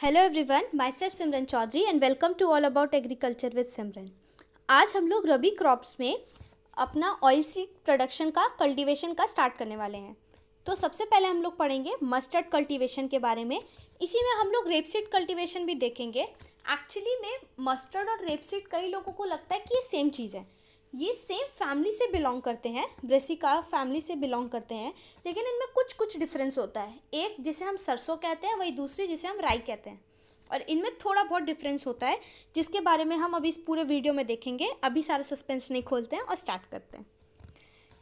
Hello everyone, myself Simran Chaudhary and welcome to all about agriculture with Simran. आज हम लोग rabi crops में अपना ऑयल सीड प्रोडक्शन का कल्टीवेशन का स्टार्ट करने वाले हैं। तो सबसे पहले हम लोग पढ़ेंगे मस्टर्ड कल्टीवेशन के बारे में। इसी में हम लोग रेपसीड कल्टीवेशन भी देखेंगे। एक्चुअली में मस्टर्ड और रेपसीड कई लोगों को लगता है कि ये सेम चीज़ है। ये सेम फैमिली से बिलोंग करते हैं, ब्रेसिका फैमिली से बिलोंग करते हैं, लेकिन इनमें कुछ कुछ डिफरेंस होता है। एक जिसे हम सरसों कहते हैं, वही दूसरी जिसे हम राई कहते हैं, और इनमें थोड़ा बहुत डिफरेंस होता है जिसके बारे में हम अभी इस पूरे वीडियो में देखेंगे। अभी सारा सस्पेंस नहीं खोलते हैं और स्टार्ट करते हैं।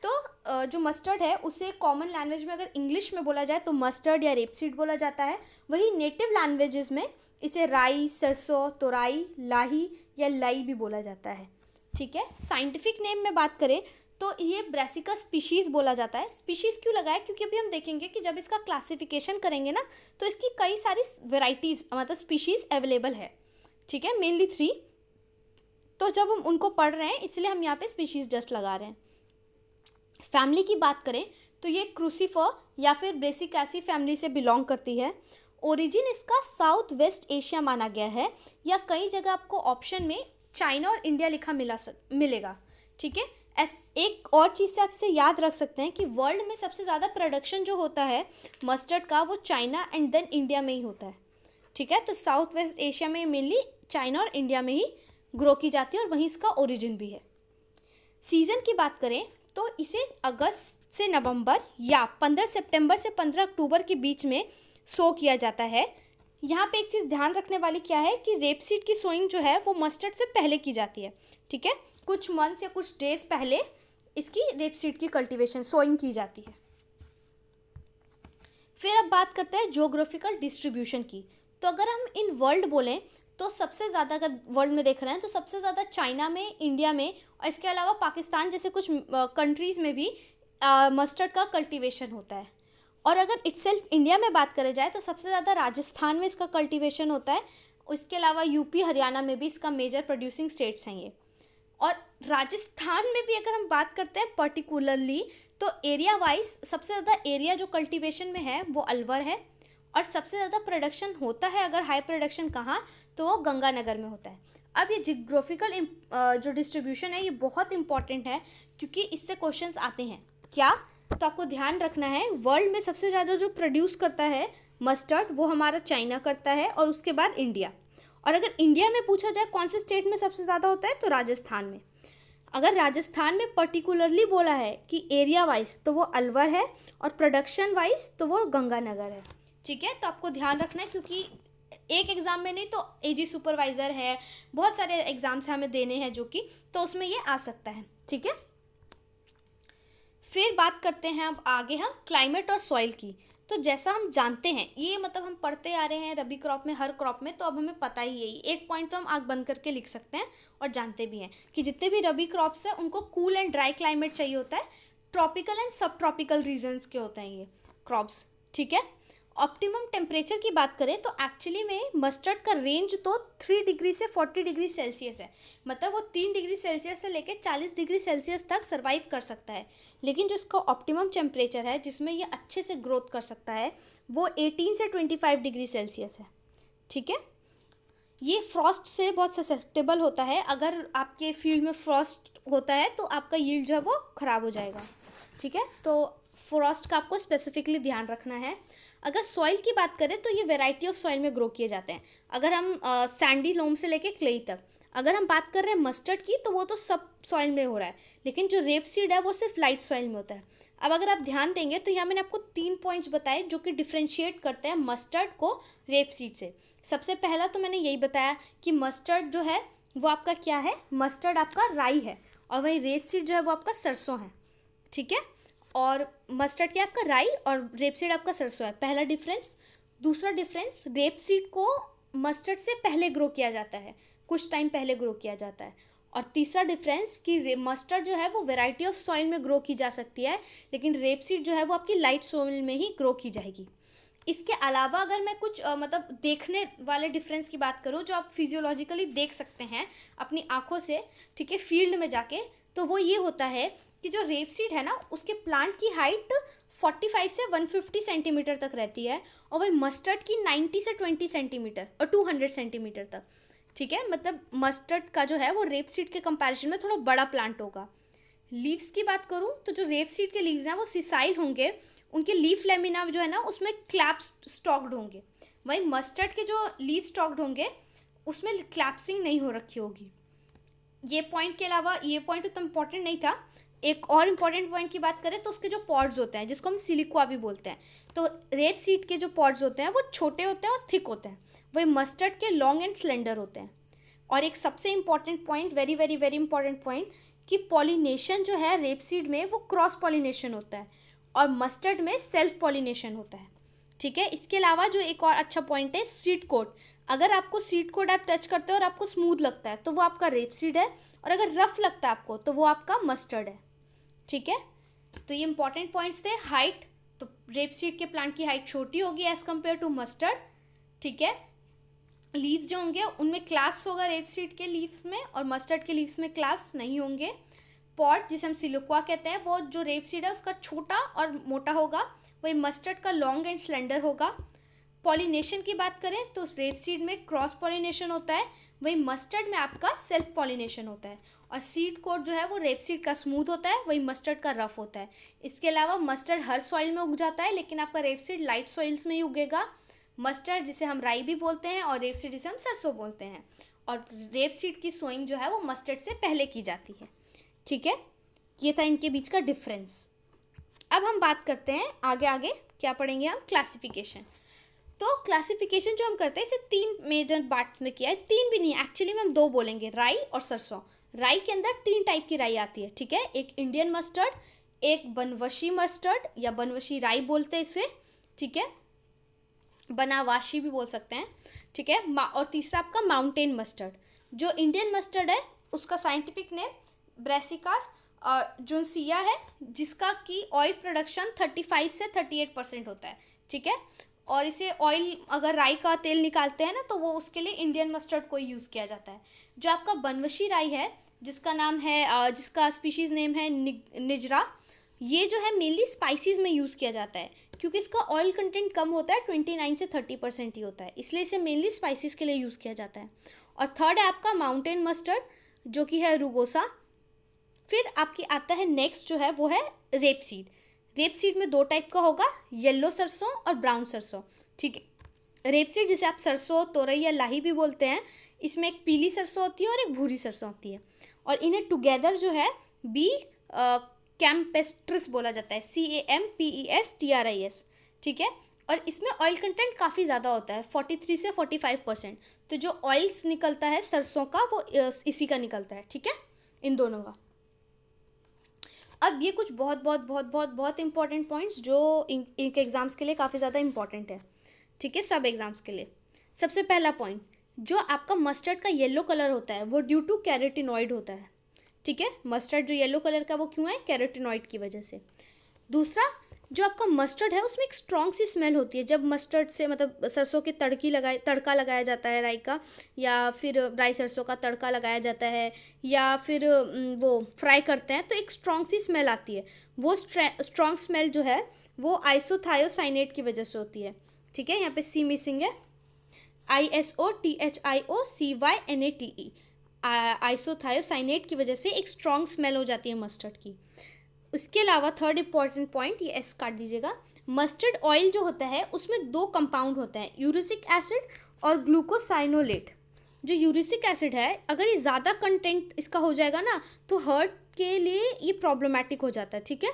तो जो मस्टर्ड है उसे कॉमन लैंग्वेज में अगर इंग्लिश में बोला जाए तो मस्टर्ड या रेपसीड बोला जाता है। वही नेटिव लैंग्वेजेस में इसे राई, सरसों, तोराई, लाही या लाई भी बोला जाता है। ठीक है, साइंटिफिक नेम में बात करें तो ये ब्रेसिका स्पीशीज़ बोला जाता है। स्पीशीज़ क्यों लगा है? क्योंकि अभी हम देखेंगे कि जब इसका क्लासिफिकेशन करेंगे ना तो इसकी कई सारी वेराइटीज़ मतलब स्पीशीज़ अवेलेबल है। ठीक है, मेनली 3। तो जब हम उनको पढ़ रहे हैं इसलिए हम यहाँ पे स्पीशीज़ जस्ट लगा रहे हैं। फैमिली की बात करें तो ये क्रूसीफर या फिर ब्रेसिकासी फैमिली से बिलोंग करती है। ओरिजिन इसका साउथ वेस्ट एशिया माना गया है, या कई जगह आपको ऑप्शन में चाइना और इंडिया लिखा मिलेगा। ठीक है, एक और चीज़ से आपसे याद रख सकते हैं कि वर्ल्ड में सबसे ज़्यादा प्रोडक्शन जो होता है मस्टर्ड का वो चाइना एंड देन इंडिया में ही होता है। ठीक है, तो साउथ वेस्ट एशिया में मेनली चाइना और इंडिया में ही ग्रो की जाती है और वहीं इसका ओरिजिन भी है। सीज़न की बात करें तो इसे अगस्त से नवंबर या 15 सितंबर से 15 अक्टूबर के बीच में सो किया जाता है। यहाँ पे एक चीज़ ध्यान रखने वाली क्या है कि रेपसीड की सोइंग जो है वो मस्टर्ड से पहले की जाती है। ठीक है, कुछ मंथ्स या कुछ डेज पहले इसकी रेपसीड की कल्टीवेशन सोइंग की जाती है। फिर अब बात करते हैं ज्योग्राफिकल डिस्ट्रीब्यूशन की। तो अगर हम इन वर्ल्ड बोलें तो सबसे ज़्यादा, अगर वर्ल्ड में देख रहे हैं तो सबसे ज़्यादा चाइना में, इंडिया में और इसके अलावा पाकिस्तान जैसे कुछ कंट्रीज़ में भी मस्टर्ड का कल्टीवेशन होता है। और अगर इटसेल्फ इंडिया में बात करें जाए तो सबसे ज़्यादा राजस्थान में इसका कल्टीवेशन होता है। इसके अलावा यूपी, हरियाणा में भी इसका मेजर प्रोड्यूसिंग स्टेट्स हैं ये। और राजस्थान में भी अगर हम बात करते हैं पर्टिकुलरली तो एरिया वाइज सबसे ज़्यादा एरिया जो कल्टीवेशन में है वो अलवर है, और सबसे ज़्यादा प्रोडक्शन होता है अगर हाई प्रोडक्शन कहाँ तो वो गंगानगर में होता है। अब ये जियोग्राफिकल जो डिस्ट्रीब्यूशन है ये बहुत इंपॉर्टेंट है क्योंकि इससे क्वेश्चंस आते हैं। क्या? तो आपको ध्यान रखना है वर्ल्ड में सबसे ज़्यादा जो प्रोड्यूस करता है मस्टर्ड वो हमारा चाइना करता है और उसके बाद इंडिया। और अगर इंडिया में पूछा जाए कौन से स्टेट में सबसे ज़्यादा होता है तो राजस्थान में। अगर राजस्थान में पर्टिकुलरली बोला है कि एरिया वाइज तो वो अलवर है और प्रोडक्शन वाइज तो वो गंगानगर है। ठीक है, तो आपको ध्यान रखना है क्योंकि एक एग्ज़ाम में नहीं तो एजी सुपरवाइज़र है, बहुत सारे एग्ज़ाम्स हमें देने हैं जो कि, तो उसमें ये आ सकता है। ठीक है, फिर बात करते हैं अब आगे हम क्लाइमेट और सॉइल की। तो जैसा हम जानते हैं ये मतलब हम पढ़ते आ रहे हैं रबी क्रॉप में, हर क्रॉप में, तो अब हमें पता ही है। एक पॉइंट तो हम आँख बंद करके लिख सकते हैं और जानते भी हैं कि जितने भी रबी क्रॉप्स हैं उनको कूल एंड ड्राई क्लाइमेट चाहिए होता है। ट्रॉपिकल एंड सब ट्रॉपिकल रीजन्स के होते हैं ये क्रॉप्स। ठीक है, ऑप्टिमम टेम्परेचर की बात करें तो एक्चुअली में मस्टर्ड का रेंज तो 3 डिग्री से 40 डिग्री सेल्सियस है। मतलब वो 3 डिग्री सेल्सियस से लेकर 40 डिग्री सेल्सियस तक सर्वाइव कर सकता है। लेकिन जो इसका ऑप्टिमम टेम्परेचर है जिसमें ये अच्छे से ग्रोथ कर सकता है वो 18 से 25 डिग्री सेल्सियस है। ठीक है, ये फ्रॉस्ट से बहुत ससेप्टेबल होता है। अगर आपके फील्ड में फ्रॉस्ट होता है तो आपका यील्ड जो है वो ख़राब हो जाएगा। ठीक है, तो फ्रॉस्ट का आपको स्पेसिफिकली ध्यान रखना है। अगर सॉइल की बात करें तो ये वैरायटी ऑफ सॉइल में ग्रो किए जाते हैं। अगर हम सैंडी लोम से लेके क्लेई तक, अगर हम बात कर रहे हैं मस्टर्ड की तो वो तो सब सॉइल में हो रहा है, लेकिन जो रेपसीड है वो सिर्फ लाइट सॉइल में होता है। अब अगर आप ध्यान देंगे तो यहाँ मैंने आपको 3 पॉइंट्स बताए जो कि डिफ्रेंशिएट करते हैं मस्टर्ड को रेपसीड से। सबसे पहला तो मैंने यही बताया कि मस्टर्ड जो है वो आपका क्या है, मस्टर्ड आपका राई है और वही रेपसीड जो है वो आपका सरसों है। ठीक है, और मस्टर्ड क्या आपका राई और रेपसीड आपका सरसों है, पहला डिफरेंस। दूसरा डिफरेंस, रेपसीड को मस्टर्ड से पहले ग्रो किया जाता है, कुछ टाइम पहले ग्रो किया जाता है। और तीसरा डिफरेंस कि मस्टर्ड जो है वो वैरायटी ऑफ सॉइल में ग्रो की जा सकती है, लेकिन रेपसीड जो है वो आपकी लाइट सॉइल में ही ग्रो की जाएगी। इसके अलावा अगर मैं कुछ मतलब देखने वाले डिफरेंस की बात करूँ जो आप फिजियोलॉजिकली देख सकते हैं अपनी आँखों से, ठीक है, फील्ड में जाके, तो वो ये होता है कि जो रेपसीड है ना उसके प्लांट की हाइट 45 से 150 सेंटीमीटर तक रहती है, और वही मस्टर्ड की 90 से 20 सेंटीमीटर और 200 सेंटीमीटर तक। ठीक है, मतलब मस्टर्ड का जो है वो रेपसीड के कंपैरिजन में थोड़ा बड़ा प्लांट होगा। लीव्स की बात करूँ तो जो रेपसीड के लीव्स हैं वो सिसाइल होंगे, उनके लीफ लेमिना जो है ना उसमें क्लैप्स स्टॉक्ड होंगे। वही मस्टर्ड के जो लीव स्टॉक्ड होंगे उसमें क्लैप्सिंग नहीं हो रखी होगी। ये पॉइंट के अलावा ये पॉइंट उतना इम्पॉर्टेंट नहीं था। एक और इम्पॉर्टेंट पॉइंट की बात करें तो उसके जो पॉड्स होते हैं, जिसको हम सिलिक्वा भी बोलते हैं, तो रेप सीड के जो पॉड्स होते हैं वो छोटे होते हैं और थिक होते हैं, वही मस्टर्ड के लॉन्ग एंड स्लेंडर होते हैं। और एक सबसे important point, very very very important point, कि पॉलिनेशन जो है रेप सीड में वो क्रॉस पॉलिनेशन होता है और मस्टर्ड में सेल्फ पॉलिनेशन होता है। ठीक है, इसके अलावा जो एक और अच्छा पॉइंट है, सीड कोट। अगर आपको सीड कोट आप टच करते हो और आपको स्मूथ लगता है तो वो आपका रेप सीड है, और अगर रफ लगता है आपको तो वो आपका मस्टर्ड है। ठीक है, तो ये इंपॉर्टेंट पॉइंट्स थे। हाइट, तो रेप सीड के प्लांट की हाइट छोटी होगी एज कम्पेयर टू मस्टर्ड। ठीक है, लीव्स जो होंगे उनमें क्लैप्स होगा रेप सीड के लीव्स में, और मस्टर्ड के लीव्स में क्लैप्स नहीं होंगे। पॉट, जिसे हम सिलिक्वा कहते हैं, वो जो रेप सीड है उसका छोटा और मोटा होगा, वही मस्टर्ड का लॉन्ग एंड स्लेंडर होगा। पॉलिनेशन की बात करें तो रेप सीड में क्रॉस पॉलिनेशन होता है, वही मस्टर्ड में आपका सेल्फ पॉलिनेशन होता है। और सीड कोट जो है वो रेप सीड का स्मूथ होता है, वही मस्टर्ड का रफ होता है। इसके अलावा मस्टर्ड हर सॉइल में उग जाता है, लेकिन आपका रेप सीड लाइट सॉइल्स में ही उगेगा। मस्टर्ड जिसे हम राई भी बोलते हैं, और रेप सीड जिसे हम सरसों बोलते हैं, और रेप सीड की सोइंग जो है वो मस्टर्ड से पहले की जाती है। ठीक है, ये था इनके बीच का डिफरेंस। अब हम बात करते हैं आगे आगे क्या पढ़ेंगे हम, क्लासिफिकेशन। तो क्लासिफिकेशन जो हम करते हैं इसे 3 मेजर पार्ट्स में किया है, 3 भी नहीं, एक्चुअली में हम 2 बोलेंगे, राई और सरसों। राई के अंदर 3 टाइप की राई आती है। ठीक है, एक इंडियन मस्टर्ड, एक बनवशी मस्टर्ड या बनवशी राई बोलते हैं इसे। ठीक है, बनावाशी भी बोल सकते हैं। ठीक है, और तीसरा आपका माउंटेन मस्टर्ड। जो इंडियन मस्टर्ड है उसका साइंटिफिक नेम ब्रेसिकास जुनसिया है, जिसका की ऑयल प्रोडक्शन 35 से 38% होता है। ठीक है, और इसे ऑयल, अगर राई का तेल निकालते हैं ना तो वो उसके लिए इंडियन मस्टर्ड को यूज़ किया जाता है। जो आपका बनवशी राई है, जिसका नाम है जिसका स्पीशीज़ नेम है निजरा, ये जो है मेनली स्पाइसेस में यूज़ किया जाता है, क्योंकि इसका ऑयल कंटेंट कम होता है, 29 से 30% ही होता है, इसलिए इसे मेनली स्पाइसेस के लिए यूज़ किया जाता है। और थर्ड है आपका माउंटेन मस्टर्ड, जो कि है रुगोसा। फिर आपकी आता है नेक्स्ट जो है वो है रेप सीड। रेप सीड में 2 टाइप का होगा, येलो सरसों और ब्राउन सरसों। ठीक है, रेप सीड जिसे आप सरसों, तोरई या लाही भी बोलते हैं, इसमें एक पीली सरसों होती है और एक भूरी सरसों होती है, और इन्हें टुगेदर जो है बी कैम्पेस्ट्रिस बोला जाता है, CAMPESTRIS। ठीक है, और इसमें ऑयल कंटेंट काफ़ी ज़्यादा होता है, 43 से 45%। तो जो ऑयल्स निकलता है सरसों का वो इसी का निकलता है। ठीक है, इन दोनों का। अब ये कुछ बहुत बहुत बहुत बहुत बहुत इंपॉर्टेंट पॉइंट्स जो इनके एग्ज़ाम्स के लिए काफ़ी ज़्यादा इंपॉर्टेंट है। ठीक है, सब एग्ज़ाम्स के लिए। सबसे पहला पॉइंट, जो आपका मस्टर्ड का येलो कलर होता है वो ड्यू टू कैरोटिनॉइड होता है। ठीक है, मस्टर्ड जो येलो कलर का वो क्यों है, कैरोटिनॉइड की वजह से। दूसरा, जो आपका मस्टर्ड है उसमें एक स्ट्रॉन्ग सी स्मेल होती है जब मस्टर्ड से, मतलब सरसों के तड़का लगाया जाता है राई का, या फिर राई सरसों का तड़का लगाया जाता है, या फिर वो फ्राई करते हैं तो एक स्ट्रॉन्ग सी स्मेल आती है। वो स्ट्रॉन्ग स्मेल जो है वो आइसोथायोसाइनेट की वजह से होती है। ठीक है, यहाँ पे सी मिसिंग है, ISOTHIOCYNATE, आइसोथायोसाइनेट की वजह से एक स्ट्रॉन्ग स्मेल हो जाती है मस्टर्ड की। उसके अलावा थर्ड इंपॉर्टेंट पॉइंट, ये एस काट दीजिएगा, मस्टर्ड ऑयल जो होता है उसमें 2 कंपाउंड होते हैं, यूरिसिक एसिड और ग्लूकोसाइनोलेट। जो यूरिसिक एसिड है, अगर ये ज़्यादा कंटेंट इसका हो जाएगा ना तो हार्ट के लिए ये प्रॉब्लमेटिक हो जाता है। ठीक है,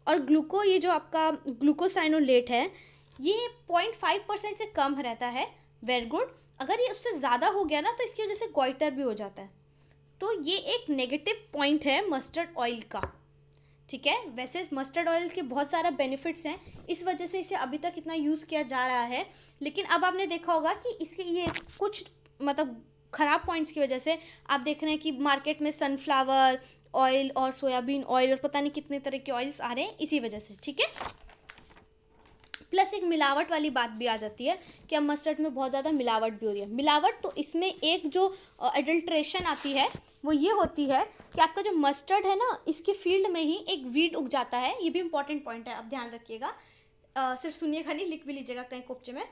और ये जो आपका ग्लूकोसाइनोलेट है ये 0.5% से कम रहता है, वेरी गुड। अगर ये उससे ज़्यादा हो गया ना तो इसकी वजह से गॉइटर भी हो जाता है। तो ये एक नेगेटिव पॉइंट है मस्टर्ड ऑयल का। ठीक है, वैसे मस्टर्ड ऑयल के बहुत सारा बेनिफिट्स हैं, इस वजह से इसे अभी तक इतना यूज़ किया जा रहा है, लेकिन अब आपने देखा होगा कि इसके ये कुछ मतलब ख़राब पॉइंट्स की वजह से आप देख रहे हैं कि मार्केट में सनफ्लावर ऑयल और सोयाबीन ऑयल और पता नहीं कितने तरह के ऑयल्स आ रहे हैं इसी वजह से। ठीक है, प्लस एक मिलावट वाली बात भी आ जाती है कि अब मस्टर्ड में बहुत ज़्यादा मिलावट भी हो रही है। मिलावट तो इसमें एक जो एडल्ट्रेशन आती है वो ये होती है कि आपका जो मस्टर्ड है ना, इसके फील्ड में ही एक वीड उग जाता है। ये भी इंपॉर्टेंट पॉइंट है, अब ध्यान रखिएगा, सिर्फ सुनिएगा नहीं, लिख भी लीजिएगा कहीं कोपचे में।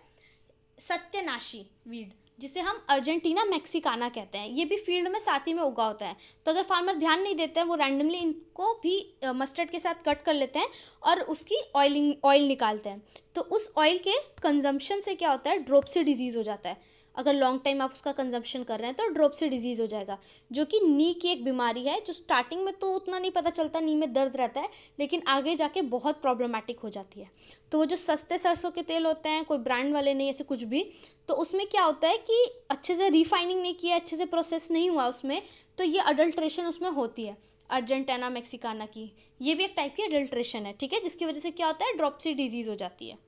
सत्यनाशी वीड, जिसे हम अर्जेंटीना मैक्सिकाना कहते हैं, ये भी फील्ड में साथ ही में उगा होता है। तो अगर फार्मर ध्यान नहीं देते हैं, वो रैंडमली इनको भी मस्टर्ड के साथ कट कर लेते हैं और उसकी ऑयल निकालते हैं। तो उस ऑयल के कंजम्पशन से क्या होता है, ड्रोपसी डिजीज़ हो जाता है। अगर लॉन्ग टाइम आप उसका कंजम्पशन कर रहे हैं तो ड्रोपसी डिजीज़ हो जाएगा, जो कि नी की एक बीमारी है, जो स्टार्टिंग में तो उतना नहीं पता चलता, नी में दर्द रहता है, लेकिन आगे जाके बहुत प्रॉब्लमेटिक हो जाती है। तो वो जो सस्ते सरसों के तेल होते हैं, कोई ब्रांड वाले नहीं, ऐसे कुछ भी, तो उसमें क्या होता है कि अच्छे से रिफाइनिंग नहीं किया, अच्छे से प्रोसेस नहीं हुआ उसमें, तो ये अडल्ट्रेशन उसमें होती है। अर्जेंटीना मैक्सिकाना की ये भी एक टाइप की अडल्ट्रेशन है, ठीक है, जिसकी वजह से क्या होता है, ड्रोपसी डिजीज़ हो जाती है।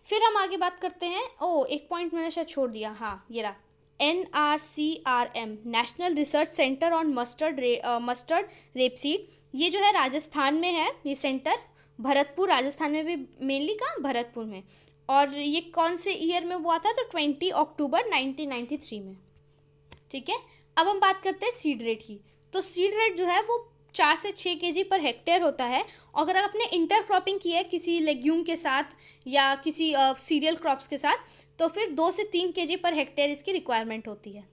फिर हम आगे बात करते हैं, एक पॉइंट मैंने शायद छोड़ दिया, हाँ ये रहा, NRCRM, national research centre on mustard rapeseed. ये जो है राजस्थान में है, ये सेंटर भरतपुर, राजस्थान में भी मेनली, कहाँ, भरतपुर में। और ये कौन से ईयर में हुआ था, तो 20 अक्टूबर 1993 में, ठीक है। अब हम बात करते हैं सीड रेट की। तो सीड रेट जो है वो 4 से 6 kg पर हेक्टेयर होता है। अगर आपने इंटर क्रॉपिंग की है किसी लेग्यूम के साथ या किसी सीरियल क्रॉप्स के साथ, तो फिर 2 से 3 kg पर हेक्टेयर इसकी रिक्वायरमेंट होती है।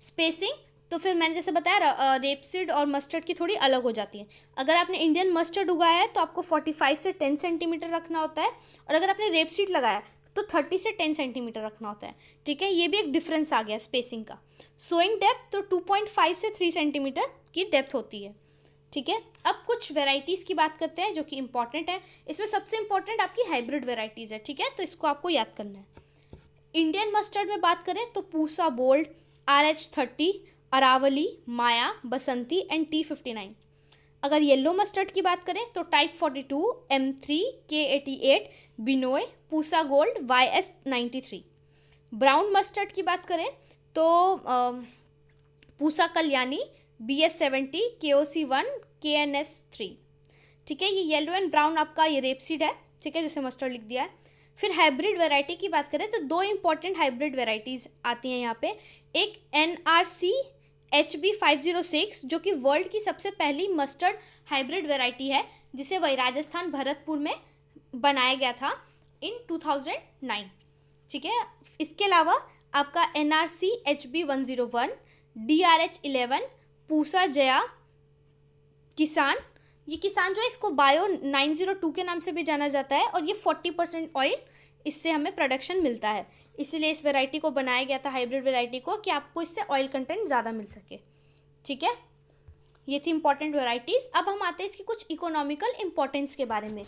स्पेसिंग, तो फिर मैंने जैसे बताया, रेपसीड और मस्टर्ड की थोड़ी अलग हो जाती है। अगर आपने इंडियन मस्टर्ड उगाया है तो आपको 45 से 10 सेंटीमीटर रखना होता है, और अगर आपने रेपसीड लगाया तो 30 से 10 सेंटीमीटर रखना होता है, ठीक है। ये भी एक डिफरेंस आ गया स्पेसिंग का। सोइंग डेप्थ, तो 2.5 से 3 सेंटीमीटर की डेप्थ होती है, ठीक है। अब कुछ वेराइटीज़ की बात करते हैं जो कि इंपॉर्टेंट है। इसमें सबसे इंपॉर्टेंट आपकी हाइब्रिड वेराइटीज़ है, ठीक है, तो इसको आपको याद करना है। इंडियन मस्टर्ड में बात करें तो Pusa Gold, RH30, Aravali, Maya, Basanti and T59। अगर येलो मस्टर्ड की बात करें तो type 42, M3, K88, Binoy, Pusa Gold, YS93। Brown mustard की बात करें तो Pusa Kalyani, BS70, KOC1, KNS3, ठीक है। ये येलो एंड ब्राउन आपका ये रेपसीड है, ठीक है, जिसे मस्टर्ड लिख दिया है। फिर हाइब्रिड वैरायटी की बात करें तो 2 इंपॉर्टेंट हाइब्रिड वैरायटीज़ आती हैं यहाँ पे। एक NRC HB506, जो कि वर्ल्ड की सबसे पहली मस्टर्ड हाइब्रिड वैरायटी है, जिसे वही राजस्थान भरतपुर में बनाया गया था इन 2009, ठीक है। इसके अलावा आपका NRC HB101, DRH11, Pusa Jaya, किसान, ये किसान जो है इसको बायो 902 के नाम से भी जाना जाता है, और ये 40% ऑयल इससे हमें प्रोडक्शन मिलता है, इसीलिए इस वैरायटी को बनाया गया था, हाइब्रिड वैरायटी को, कि आपको इससे ऑयल कंटेंट ज़्यादा मिल सके, ठीक है। ये थी इंपॉर्टेंट वैरायटीज़। अब हम आते हैं इसकी कुछ इकोनॉमिकल इंपॉर्टेंस के बारे में,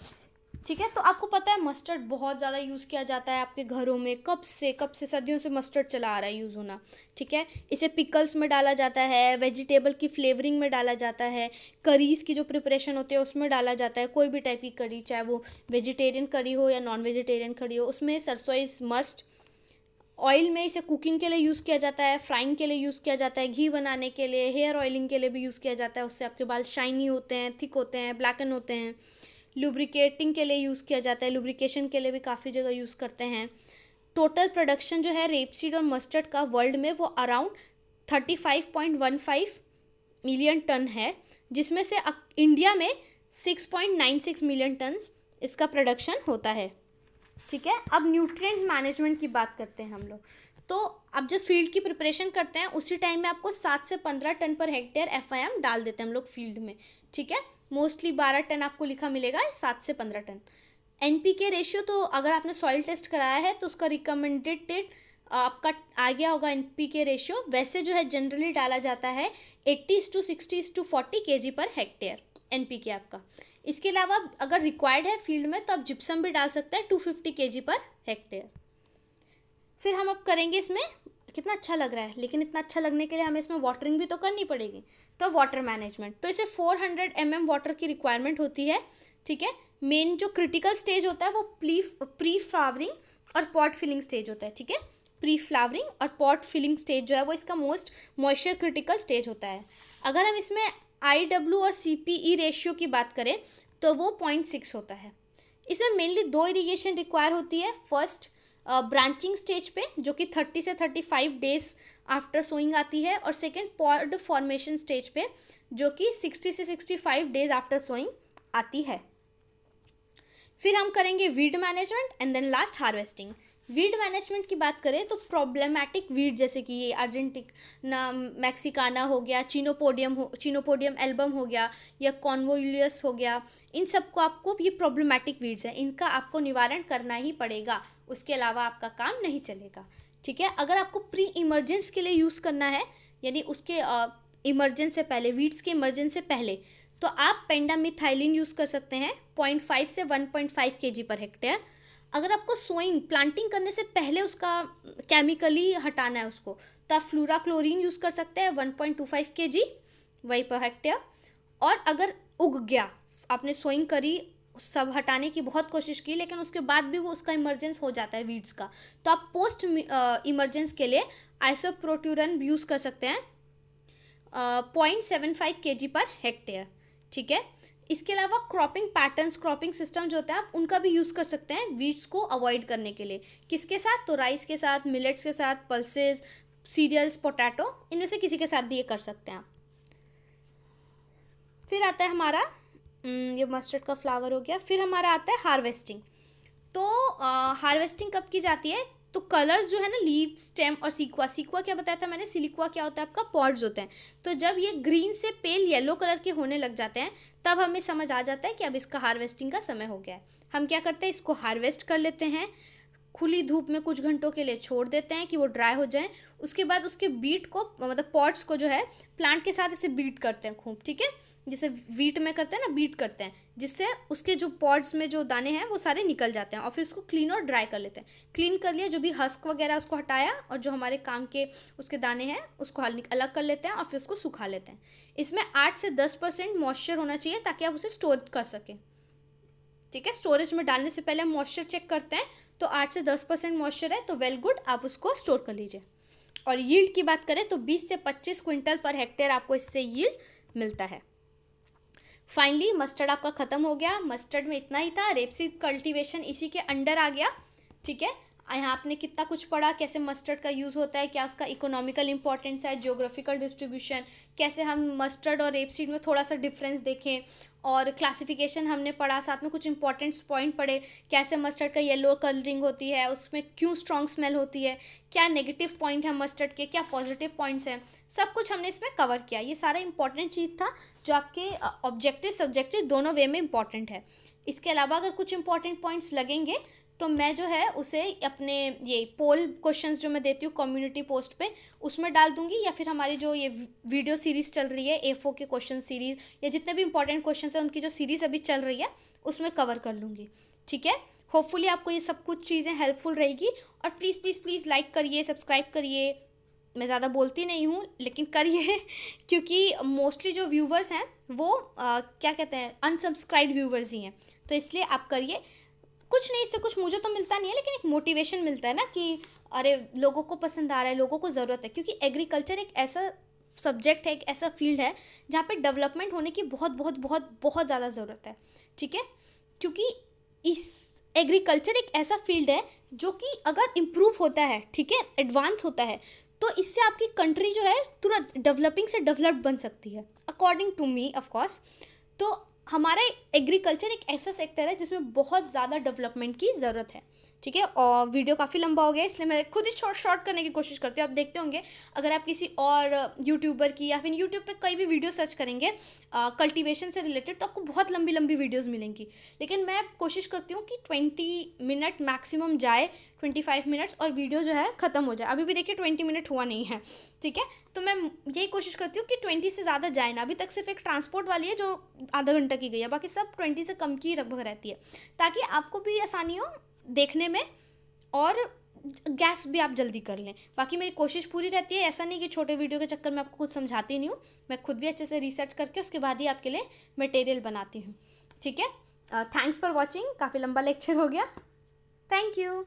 ठीक है। तो आपको पता है मस्टर्ड बहुत ज़्यादा यूज़ किया जाता है आपके घरों में, कब से सदियों से मस्टर्ड चला आ रहा है यूज़ होना, ठीक है। इसे पिकल्स में डाला जाता है, वेजिटेबल की फ्लेवरिंग में डाला जाता है, करीज़ की जो प्रिपरेशन होती है उसमें डाला जाता है, कोई भी टाइप की करी, चाहे वो वेजिटेरियन करी हो या नॉन वेजिटेरियन करी हो, उसमें सरसों इज़ मस्ट। ऑयल में इसे कुकिंग के लिए यूज़ किया जाता है, फ्राइंग के लिए यूज़ किया जाता है, घी बनाने के लिए, हेयर ऑयलिंग के लिए भी यूज़ किया जाता है, उससे आपके बाल शाइनी होते हैं, थिक होते हैं, ब्लैकन होते हैं। लुब्रिकेटिंग के लिए यूज़ किया जाता है, लुब्रिकेशन के लिए भी काफ़ी जगह यूज़ करते हैं। टोटल प्रोडक्शन जो है रेपसीड और मस्टर्ड का वर्ल्ड में वो अराउंड 35.15 मिलियन टन है, जिसमें से इंडिया में 6.96 मिलियन टन इसका प्रोडक्शन होता है, ठीक है। अब न्यूट्रिएंट मैनेजमेंट की बात करते हैं हम लोग। तो अब जब फील्ड की प्रिपरेशन करते हैं उसी टाइम में आपको 7 से 15 टन पर हेक्टेयर FIM डाल देते हैं हम लोग फील्ड में, ठीक है। मोस्टली 12 टन आपको लिखा मिलेगा, 7 से 15 टन। NPK रेशियो, तो अगर आपने सॉइल टेस्ट कराया है तो उसका रिकमेंडेड आपका आ गया होगा NPK रेशियो। वैसे जो है जनरली डाला जाता है 80:60:40 kg पर हेक्टेयर NPK आपका। इसके अलावा अगर रिक्वायर्ड है फील्ड में तो आप जिप्सम भी डाल सकते हैं 250 kg पर हेक्टेयर। फिर हम अब करेंगे, इसमें कितना अच्छा लग रहा है, लेकिन इतना अच्छा लगने के लिए हमें इसमें वाटरिंग भी तो करनी पड़ेगी, तो वाटर मैनेजमेंट। तो इसे 400 mm वाटर की रिक्वायरमेंट होती है, ठीक है। मेन जो क्रिटिकल स्टेज होता है वो प्री फ्लावरिंग और पॉट फिलिंग स्टेज होता है, ठीक है। प्री फ्लावरिंग और पॉट फिलिंग स्टेज जो है वो इसका मोस्ट मॉइस्चर क्रिटिकल स्टेज होता है। अगर हम इसमें IW और CPE रेशियो की बात करें तो वो 0.6 होता है। इसमें मेनली 2 इरिगेशन रिक्वायर होती है। फर्स्ट ब्रांचिंग स्टेज पे जो कि 30 से 35 डेज आफ्टर सोइंग आती है, और सेकेंड पॉड फॉर्मेशन स्टेज पे जो कि 60 से 65 डेज आफ्टर सोइंग आती है। फिर हम करेंगे weed management and then last harvesting. Weed management की बात करें तो प्रॉब्लमेटिक वीड जैसे कि ये अर्जेंटिना मैक्सिकाना हो गया, चिनोपोडियम एल्बम हो गया, या कॉन्वोल्यूस हो गया, इन सबको आपको, ये प्रॉब्लमेटिक वीड्स हैं, इनका आपको निवारण करना ही पड़ेगा, उसके अलावा आपका काम नहीं चलेगा। ठीक है, अगर आपको प्री इमरजेंस के लिए यूज़ करना है, यानी उसके इमरजेंस से पहले, वीड्स के इमरजेंस से पहले, तो आप पेंडामिथाइलिन यूज़ कर सकते हैं 0.5 से 1.5 kg पर हेक्टेयर। अगर आपको सोइंग प्लांटिंग करने से पहले उसका केमिकली हटाना है उसको, तो आप फ्लूराक्लोरीन यूज़ कर सकते हैं 1.25 kg वही पर हेक्टेयर। और अगर उग गया, आपने सोइंग करी, सब हटाने की बहुत कोशिश की, लेकिन उसके बाद भी वो उसका इमरजेंस हो जाता है वीड्स का, तो आप पोस्ट इमरजेंस के लिए आइसोप्रोट्यूरन यूज़ कर सकते हैं 0.75 kg पर हेक्टेयर। ठीक है, इसके अलावा क्रॉपिंग पैटर्न्स, क्रॉपिंग सिस्टम जो होता है, आप उनका भी यूज़ कर सकते हैं वीड्स को अवॉइड करने के लिए। किसके साथ? तो राइस के साथ, मिलेट्स के साथ, पल्सेस, सीरियल्स, पोटैटो, इनमें से किसी के साथ भी ये कर सकते हैं आप। फिर आता है हमारा ये मस्टर्ड का फ्लावर हो गया। फिर हमारा आता है हार्वेस्टिंग। तो हार्वेस्टिंग कब की जाती है? तो कलर्स जो है ना, लीव, स्टेम और सीक्वा क्या बताया था मैंने, सिलिक्वा क्या होता है आपका, पॉड्स होते हैं। तो जब ये ग्रीन से पेल येलो कलर के होने लग जाते हैं, तब हमें समझ आ जाता है कि अब इसका हार्वेस्टिंग का समय हो गया है। हम क्या करते हैं, इसको हार्वेस्ट कर लेते हैं, खुली धूप में कुछ घंटों के लिए छोड़ देते हैं कि वो ड्राई हो जाए। उसके बाद उसके बीट को, मतलब पॉड्स को जो है प्लांट के साथ ऐसे बीट करते हैं खूब। ठीक है, जैसे वीट में करते हैं ना, बीट करते हैं, जिससे उसके जो पॉड्स में जो दाने हैं वो सारे निकल जाते हैं, और फिर उसको क्लीन और ड्राई कर लेते हैं। क्लीन कर लिया, जो भी हस्क वगैरह उसको हटाया, और जो हमारे काम के उसके दाने हैं उसको अलग कर लेते हैं, और फिर उसको सुखा लेते हैं। इसमें 8 से 10% मॉइस्चर होना चाहिए ताकि आप उसे स्टोर कर सकें। ठीक है, स्टोरेज में डालने से पहले हम मॉइस्चर चेक करते हैं, तो 8 से 10% मॉइस्चर है तो वेल गुड, आप उसको स्टोर कर लीजिए। और यील्ड की बात करें तो 20 से 25 क्विंटल पर हेक्टेयर आपको इससे यील्ड मिलता है। फाइनली मस्टर्ड आपका ख़त्म हो गया। मस्टर्ड में इतना ही था, रेपसीड कल्टीवेशन इसी के अंडर आ गया। ठीक है, यहाँ आपने कितना कुछ पढ़ा, कैसे मस्टर्ड का यूज़ होता है, क्या उसका इकोनॉमिकल इंपॉर्टेंस है, ज्योग्राफिकल डिस्ट्रीब्यूशन, कैसे हम मस्टर्ड और रेपसीड में थोड़ा सा डिफरेंस देखें, और क्लासिफिकेशन हमने पढ़ा, साथ में कुछ इंपॉर्टेंट पॉइंट पढ़े, कैसे मस्टर्ड का येलो कलरिंग होती है, उसमें क्यों स्ट्रॉन्ग स्मेल होती है, क्या नेगेटिव पॉइंट है मस्टर्ड के, क्या पॉजिटिव पॉइंट्स हैं, सब कुछ हमने इसमें कवर किया। ये सारा इंपॉर्टेंट चीज़ था जो आपके ऑब्जेक्टिव सब्जेक्टिव दोनों वे में इंपॉर्टेंट है। इसके अलावा अगर कुछ इंपॉर्टेंट पॉइंट्स लगेंगे तो मैं जो है उसे अपने ये पोल क्वेश्चंस जो मैं देती हूँ कम्युनिटी पोस्ट पे, उसमें डाल दूंगी, या फिर हमारी जो ये वीडियो सीरीज़ चल रही है A4 के क्वेश्चन सीरीज़, या जितने भी इंपॉर्टेंट क्वेश्चंस हैं उनकी जो सीरीज़ अभी चल रही है उसमें कवर कर लूँगी। ठीक है, होपफुली आपको ये सब कुछ चीज़ें हेल्पफुल रहेगी। और प्लीज़ प्लीज़ प्लीज़ लाइक करिए, सब्सक्राइब करिए। मैं ज़्यादा बोलती नहीं हूँ लेकिन करिए क्योंकि मोस्टली जो व्यूवर्स हैं वो क्या कहते हैं, अनसब्सक्राइब्ड व्यूवर्स ही हैं, तो इसलिए आप करिए। कुछ नहीं, इससे कुछ मुझे तो मिलता नहीं है, लेकिन एक मोटिवेशन मिलता है ना कि अरे लोगों को पसंद आ रहा है, लोगों को ज़रूरत है। क्योंकि एग्रीकल्चर एक ऐसा सब्जेक्ट है, एक ऐसा फील्ड है जहाँ पे डेवलपमेंट होने की बहुत बहुत बहुत बहुत ज़्यादा ज़रूरत है। ठीक है, क्योंकि इस एग्रीकल्चर एक ऐसा फील्ड है जो कि अगर इम्प्रूव होता है, ठीक है, एडवांस होता है, तो इससे आपकी कंट्री जो है तुरंत डेवलपिंग से डेवलप्ड बन सकती है, according to me of course. तो हमारा एग्रीकल्चर एक ऐसा सेक्टर है जिसमें बहुत ज़्यादा डेवलपमेंट की ज़रूरत है। ठीक है, और वीडियो काफ़ी लंबा हो गया इसलिए मैं खुद ही शॉर्ट करने की कोशिश करती हूँ। आप देखते होंगे अगर आप किसी और यूट्यूबर की या फिर यूट्यूब पे कोई भी वीडियो सर्च करेंगे कल्टीवेशन से रिलेटेड, तो आपको बहुत लंबी लंबी वीडियोस मिलेंगी, लेकिन मैं कोशिश करती हूँ कि 20 मिनट मैक्सिमम जाए, 25 मिनट्स, और वीडियो जो है ख़त्म हो जाए। अभी भी देखिए 20 मिनट हुआ नहीं है। ठीक है, तो मैं यही कोशिश करती हूँ कि 20 से ज़्यादा जाए ना। अभी तक सिर्फ एक ट्रांसपोर्ट वाली है जो आधा घंटा की गई है, बाकी सब 20 से कम की लगभग रहती है, ताकि आपको भी आसानी हो देखने में और गैस भी आप जल्दी कर लें। बाकी मेरी कोशिश पूरी रहती है, ऐसा नहीं कि छोटे वीडियो के चक्कर में आपको कुछ समझाती नहीं हूँ, मैं खुद भी अच्छे से रिसर्च करके उसके बाद ही आपके लिए मटेरियल बनाती हूँ। ठीक है, थैंक्स फॉर वॉचिंग। काफ़ी लंबा लेक्चर हो गया। Thank you.